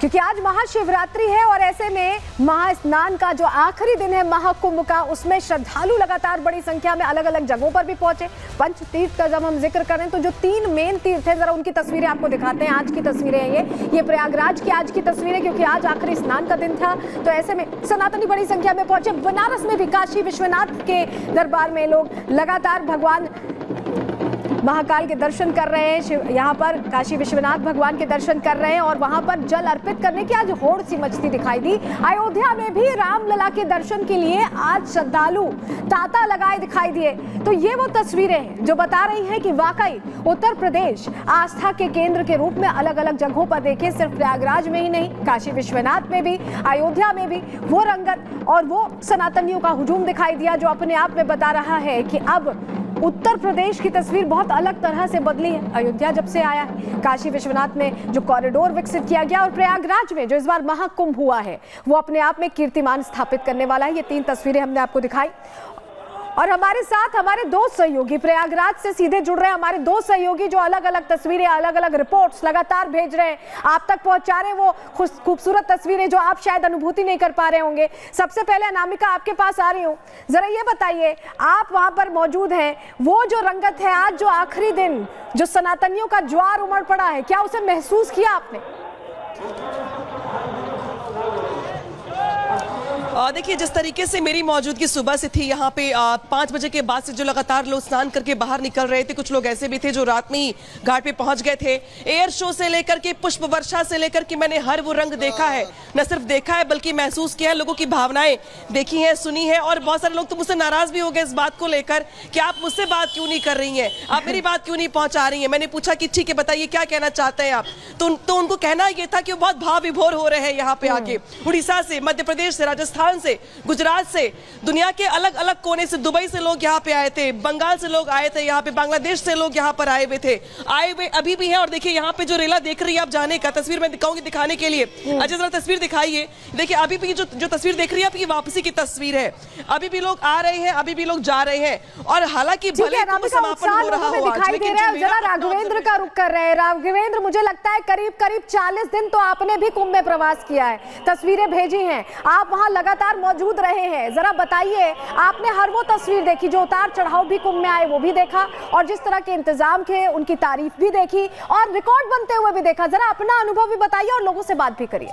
क्योंकि आज महाशिवरात्रि है और ऐसे में महास्नान का जो आखिरी दिन है महाकुंभ का, उसमें श्रद्धालु लगातार बड़ी संख्या में अलग अलग जगहों पर भी पहुंचे। पंच तीर्थ का जब हम जिक्र करें तो जो 3 मेन तीर्थ है, जरा उनकी तस्वीरें आपको दिखाते हैं। आज की तस्वीरें हैं ये प्रयागराज की आज की तस्वीरें, क्योंकि आज आखिरी स्नान का दिन था, तो ऐसे में सनातनी बड़ी संख्या में पहुंचे। बनारस में भी काशी विश्वनाथ के दरबार में लोग लगातार भगवान महाकाल के दर्शन कर रहे हैं। यहाँ पर काशी विश्वनाथ भगवान के दर्शन कर रहे हैं और वहां पर जल अर्पित करने की आज होड़ सी मचती दिखाई दी। अयोध्या में भी रामलला के दर्शन के लिए आज श्रद्धालु तांता लगाए दिखाई दिए। तो ये वो तस्वीरें हैं जो बता रही हैं कि वाकई उत्तर प्रदेश आस्था के केंद्र के रूप में अलग अलग जगहों पर देखे, सिर्फ प्रयागराज में ही नहीं, काशी विश्वनाथ में भी, अयोध्या में भी वो रंगत और वो सनातनियों का हुजूम दिखाई दिया, जो अपने आप में बता रहा है कि अब उत्तर प्रदेश की तस्वीर बहुत अलग तरह से बदली है। अयोध्या जब से आया है, काशी विश्वनाथ में जो कॉरिडोर विकसित किया गया और प्रयागराज में जो इस बार महाकुंभ हुआ है, वो अपने आप में कीर्तिमान स्थापित करने वाला है। ये 3 तस्वीरें हमने आपको दिखाई और हमारे साथ हमारे 2 सहयोगी प्रयागराज से सीधे जुड़ रहे हैं। हमारे 2 सहयोगी जो अलग अलग तस्वीरें, अलग अलग रिपोर्ट्स लगातार भेज रहे हैं, आप तक पहुंचा रहे हैं वो खूबसूरत तस्वीरें जो आप शायद अनुभूति नहीं कर पा रहे होंगे। सबसे पहले अनामिका, आपके पास आ रही हूँ, जरा ये बताइए, आप वहां पर मौजूद हैं, वो जो रंगत है आज जो आखिरी दिन जो सनातनियों का ज्वार उमड़ पड़ा है, क्या उसे महसूस किया आपने? देखिए, जिस तरीके से मेरी मौजूदगी सुबह से थी यहाँ पे 5 बजे के बाद से जो लगातार लोग स्नान करके बाहर निकल रहे थे, कुछ लोग ऐसे भी थे जो रात में ही घाट पे पहुंच गए थे। एयर शो से लेकर के पुष्प वर्षा से लेकर के मैंने हर वो रंग देखा है, न सिर्फ देखा है बल्कि महसूस किया है, लोगों की भावनाएं देखी हैं, सुनी है। और बहुत सारे लोग तो मुझसे नाराज भी हो गए इस बात को लेकर कि आप मुझसे बात क्यों नहीं कर रही हैं, आप मेरी बात क्यों नहीं पहुंचा रही हैं। मैंने पूछा कि ठीक है बताइए क्या कहना चाहते हैं आप, तो उनको कहना ये था कि वो बहुत भाव विभोर हो रहे हैं यहाँ पे आके। उड़ीसा से, मध्य प्रदेश से, राजस्थान से, गुजरात से, दुनिया के अलग अलग कोने से, दुबई से लोग यहाँ पे आए थे, बंगाल से लोग आए थे यहाँ पे, बांग्लादेश से लोग यहाँ पर आए हुए अभी भी हैं। और देखिए यहाँ पे जो रेला देख रही है आप, जाने का तस्वीर मैं दिखाऊंगी दिखाने के लिए। अजय जरा तस्वीर दिखाइए। देखिए अभी भी जो तस्वीर देख रही है आपकी वापसी की तस्वीर है। अभी भी लोग आ रहे हैं, अभी भी लोग जा रहे हैं। और हालांकि भले समापन हो रहा हो आज, लेकिन जरा राघवेंद्र का रुख कर रहे हैं। राघवेंद्र, मुझे लगता है करीब 40 दिन तो आपने भी कुंभ में प्रवास किया है, तस्वीरें भेजी हैं, आप वहां लगातार मौजूद रहे हैं। जरा बताइए, आपने हर वो तस्वीर देखी, जो उतार चढ़ाव भी कुंभ में आए वो भी देखा, और जिस तरह के इंतजाम थे उनकी तारीफ भी देखी और रिकॉर्ड बनते हुए भी देखा। जरा अपना अनुभव भी बताइए और लोगों से बात भी करिए।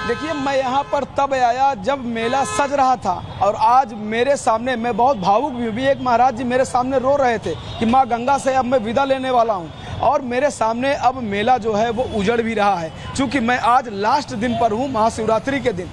देखिए, मैं यहाँ पर तब आया जब मेला सज रहा था, और आज मेरे सामने, मैं बहुत भावुक भी, एक महाराज जी मेरे सामने रो रहे थे कि माँ गंगा से अब मैं विदा लेने वाला हूँ, और मेरे सामने अब मेला जो है वो उजड़ भी रहा है। क्योंकि मैं आज लास्ट दिन पर हूँ, महाशिवरात्रि के दिन।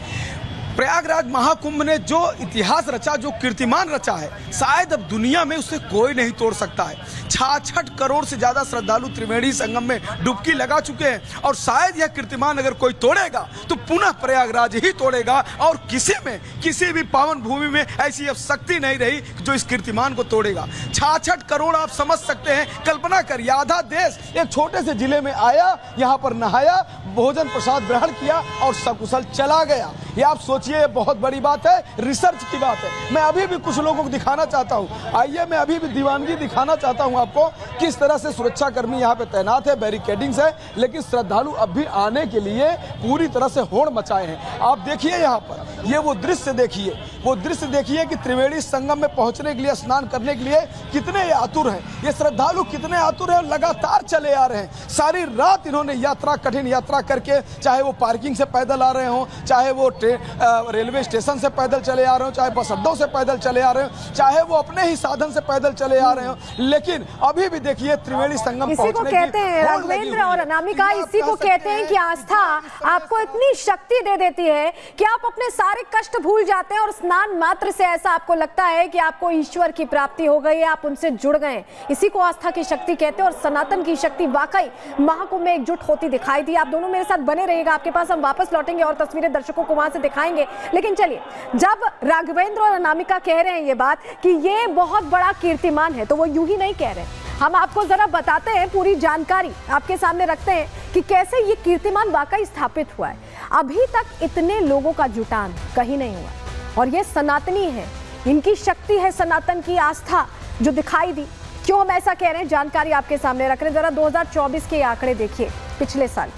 प्रयागराज महाकुंभ ने जो इतिहास रचा, जो कीर्तिमान रचा है, शायद अब दुनिया में उसे कोई नहीं तोड़ सकता है। 66 करोड़ से ज्यादा श्रद्धालु त्रिवेणी संगम में डुबकी लगा चुके हैं, और शायद यह कीर्तिमान अगर कोई तोड़ेगा तो पुनः प्रयागराज ही तोड़ेगा, और किसी भी पावन भूमि में ऐसी अब शक्ति नहीं रही जो इस कीर्तिमान को तोड़ेगा। 66 करोड़ आप समझ सकते हैं, कल्पना करिए, आधा देश एक छोटे से जिले में आया, यहाँ पर नहाया, भोजन प्रसाद ग्रहण किया और सकुशल चला गया। ये आप सोचिए, बहुत बड़ी बात है, रिसर्च की बात है। मैं अभी भी कुछ लोगों को दिखाना चाहता हूँ, आइए, मैं अभी भी दीवानगी दिखाना चाहता हूँ आपको, किस तरह से सुरक्षाकर्मी यहाँ पे तैनात है, बैरिकेडिंग्स है, लेकिन श्रद्धालु अब भी आने के लिए पूरी तरह से होड़ मचाए हैं। आप देखिए यहाँ पर, ये वो दृश्य देखिए कि त्रिवेणी संगम में पहुंचने के लिए, स्नान करने के लिए कितने आतुर हैं, ये श्रद्धालु कितने आतुर हैं, लगातार चले आ रहे हैं। सारी रात इन्होंने यात्रा, कठिन यात्रा करके, चाहे वो पार्किंग से पैदल आ रहे हों, चाहे वो रेलवे स्टेशन से पैदल चले आ रहे हो, चाहे बस अड्डों से पैदल चले आ रहे हो, चाहे वो अपने ही साधन से पैदल चले आ रहे हो, लेकिन अभी भी देखिए त्रिवेणी संगम इसी को कहते हैं राघवेंद्र और अनामिका, इसी को कहते हैं कि आस्था आपको इतनी शक्ति दे देती है कि आप अपने सारे कष्ट भूल जाते हैं, और स्नान मात्र से ऐसा आपको लगता है कि आपको ईश्वर की प्राप्ति हो गई है, आप उनसे जुड़ गए। इसी को आस्था की शक्ति कहते हैं, और सनातन की शक्ति वाकई महाकुंभ में एकजुट होती दिखाई दी। आप दोनों मेरे साथ बने रहिएगा, आपके पास हम वापस लौटेंगे और तस्वीरें दर्शकों को वहां से दिखाएंगे। लेकिन चलिए, जब राघवेंद्र और अनामिका कह रहे हैं ये बात कि ये बहुत बड़ा कीर्तिमान है, तो वो यूं ही नहीं कह रहे, हम आपको जरा बताते हैं, पूरी जानकारी आपके सामने रखते हैं कि कैसे ये कीर्तिमान वाकई स्थापित हुआ है। अभी तक इतने लोगों का जुटान कहीं नहीं हुआ, और ये सनातनी है, इनकी शक्ति है, सनातन की आस्था जो दिखाई दी। क्यों हम ऐसा कह रहे हैं, जानकारी आपके सामने रख रहे हैं। जरा 2024 के आंकड़े देखिए, पिछले साल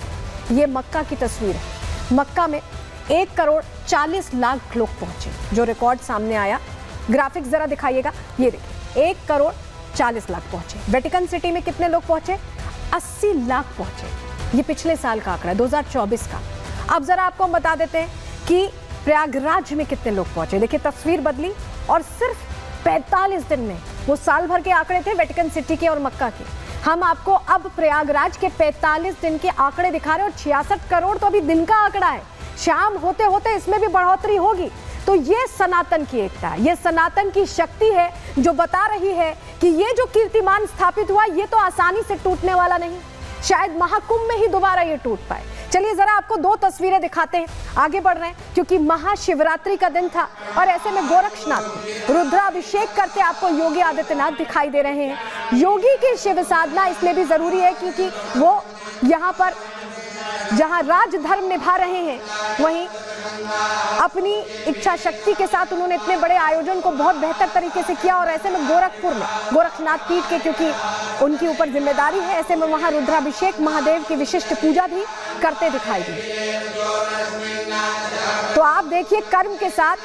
ये मक्का की तस्वीर है। मक्का में 1,40,00,000 लोग पहुंचे, जो रिकॉर्ड सामने आया। ग्राफिक्स जरा दिखाइएगा, ये देखिए 1,40,00,000 पहुंचे। वेटिकन सिटी में कितने लोग पहुंचे? 80 लाख पहुंचे। ये पिछले साल का आंकड़ा है, 2024 का। अब जरा आपको हम बता देते हैं कि प्रयागराज में कितने लोग पहुंचे। देखिए तस्वीर बदली, और सिर्फ 45 दिन में, वो साल भर के आंकड़े थे वेटिकन सिटी के और मक्का के, हम आपको अब प्रयागराज के 45 दिन के आंकड़े दिखा रहे हैं। और 66 करोड़ तो अभी दिन का आंकड़ा है, शाम होते होते इसमें भी बढ़ोतरी होगी। तो ये सनातन की एकता है, ये सनातन की शक्ति है जो बता रही है कि ये जो कीर्तिमान स्थापित हुआ ये तो आसानी से टूटने वाला नहीं, शायद महाकुंभ में ही दोबारा ये टूट पाए। चलिए जरा आपको 2 तस्वीरें दिखाते हैं, आगे बढ़ रहे हैं, क्योंकि महाशिवरात्रि का दिन था और ऐसे में गोरक्षनाथ रुद्राभिषेक करते आपको योगी आदित्यनाथ दिखाई दे रहे हैं। योगी की शिव साधना इसलिए भी जरूरी है क्योंकि वो यहाँ पर जहाँ राजधर्म निभा रहे हैं, वहीं अपनी इच्छा शक्ति के साथ उन्होंने इतने बड़े आयोजन को बहुत बेहतर तरीके से किया। और ऐसे में गोरखपुर में गोरखनाथ पीठ के, क्योंकि उनकी ऊपर जिम्मेदारी है, ऐसे में वहां रुद्राभिषेक, महादेव की विशिष्ट पूजा भी करते दिखाई दी। तो आप देखिए कर्म के साथ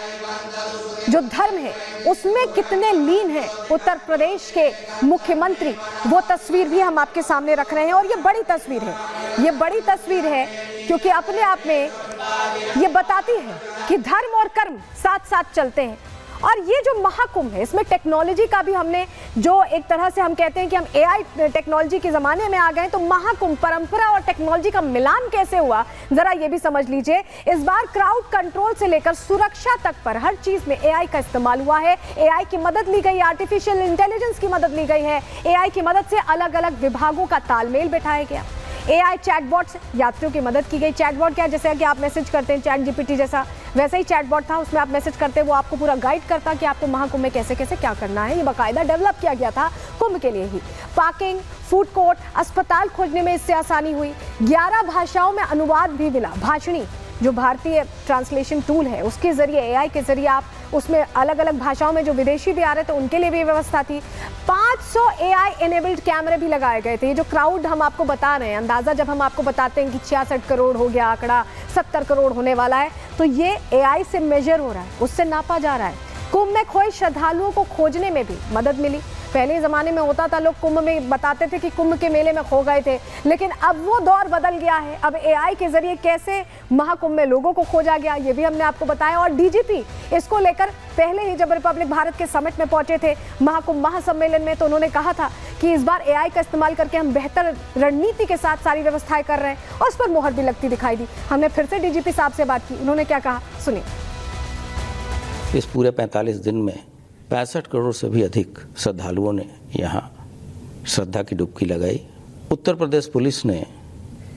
जो धर्म है उसमें कितने लीन है उत्तर प्रदेश के मुख्यमंत्री, वो तस्वीर भी हम आपके सामने रख रहे हैं। और ये बड़ी तस्वीर है, ये बड़ी तस्वीर है क्योंकि अपने आप में ये बताती है कि धर्म और कर्म साथ साथ चलते हैं। और ये जो महाकुंभ है, इसमें टेक्नोलॉजी का भी हमने, जो एक तरह से हम कहते हैं कि हम एआई टेक्नोलॉजी के ज़माने में आ गए, तो महाकुंभ परंपरा और टेक्नोलॉजी का मिलान कैसे हुआ, ज़रा ये भी समझ लीजिए। इस बार क्राउड कंट्रोल से लेकर सुरक्षा तक पर हर चीज़ में एआई का इस्तेमाल हुआ है। एआई की मदद ली गई, आर्टिफिशियल इंटेलिजेंस की मदद ली गई है। एआई की मदद से अलग अलग विभागों का तालमेल बैठाया गया। एआई चैटबॉट से यात्रियों की मदद की गई। चैटबॉट क्या है? जैसे कि आप मैसेज करते हैं चैट जीपीटी जैसा, वैसा ही चैटबॉट था, उसमें आप मैसेज करते हैं, वो आपको पूरा गाइड करता कि आपको महाकुंभ में कैसे कैसे क्या करना है। ये बाकायदा डेवलप किया गया था कुंभ के लिए ही। पार्किंग, फूड कोर्ट, अस्पताल खोजने में इससे आसानी हुई। 11 भाषाओं में अनुवाद भी मिला। भाषणी जो भारतीय ट्रांसलेशन टूल है, उसके जरिए, एआई के जरिए आप उसमें अलग अलग भाषाओं में जो विदेशी भी आ रहे थे उनके लिए भी व्यवस्था थी। 500 एआई एनेबल्ड कैमरे भी लगाए गए थे। ये जो क्राउड हम आपको बता रहे हैं, अंदाजा जब हम आपको बताते हैं कि 66 करोड़ हो गया आंकड़ा, 70 करोड़ होने वाला है, तो ये एआई से मेजर हो रहा है, उससे नापा जा रहा है। कुंभ में खोए श्रद्धालुओं को खोजने में भी मदद मिली। पहले ज़माने में होता था, लोग कुंभ में बताते थे कि कुंभ के मेले में खो गए थे, लेकिन अब वो दौर बदल गया है। अब एआई के जरिए कैसे महाकुंभ में लोगों को खोजा गया, ये भी हमने आपको बताया। और डीजीपी इसको लेकर पहले ही जब रिपब्लिक भारत के समिट में पहुंचे थे, महाकुंभ महासम्मेलन में, तो उन्होंने कहा था कि इस बार एआई का इस्तेमाल करके हम बेहतर रणनीति के साथ सारी व्यवस्थाएं कर रहे हैं, और उस पर मुहर भी लगती दिखाई दी। हमने फिर से डीजीपी साहब से बात की, उन्होंने क्या कहा सुनिए। इस पूरे 45 दिन में 65 करोड़ से भी अधिक श्रद्धालुओं ने यहाँ श्रद्धा की डुबकी लगाई। उत्तर प्रदेश पुलिस ने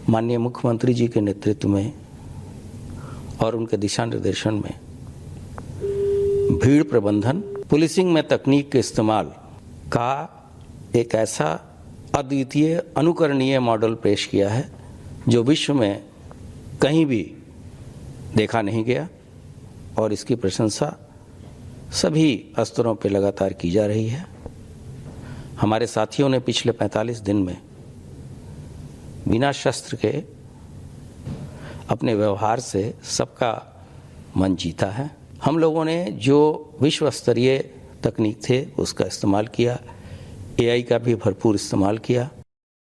माननीय मुख्यमंत्री जी के नेतृत्व में और उनके दिशा निर्देशन में भीड़ प्रबंधन, पुलिसिंग में तकनीक के इस्तेमाल का एक ऐसा अद्वितीय अनुकरणीय मॉडल पेश किया है जो विश्व में कहीं भी देखा नहीं गया, और इसकी प्रशंसा सभी स्तरों पर लगातार की जा रही है। हमारे साथियों ने पिछले 45 दिन में बिना शस्त्र के अपने व्यवहार से सबका मन जीता है। हम लोगों ने जो विश्व स्तरीय तकनीक थे उसका इस्तेमाल किया, एआई का भी भरपूर इस्तेमाल किया।